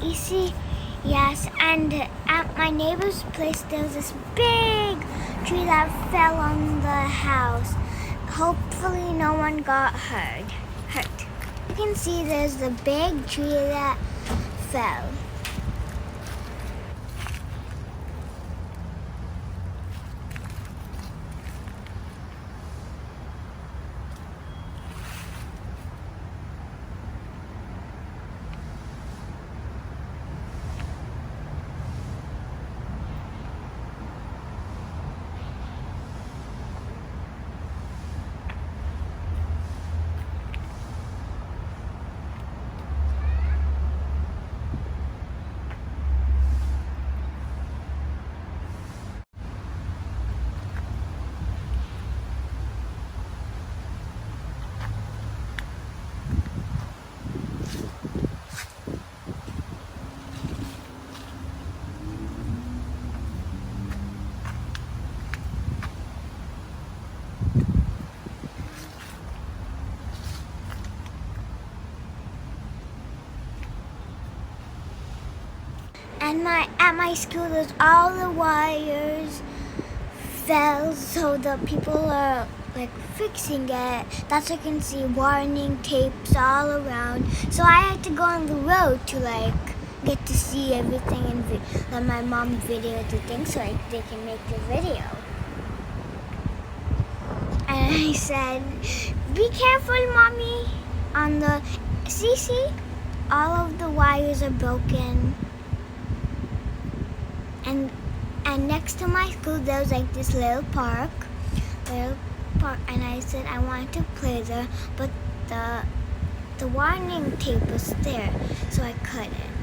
You see, yes, and at my neighbor's place there was this big tree that fell on the house. Hopefully no one got hurt. You can see there's the big tree that fell. And at my school, there's all the wires fell, so the people are like fixing it. That's why you can see warning tapes all around. So I had to go on the road to get to see everything and let my mom video the thing so they can make the video. And I said, "Be careful, mommy." On the see, all of the wires are broken. And next to my school there's this little park, and I said I wanted to play there, but the warning tape was there, so I couldn't.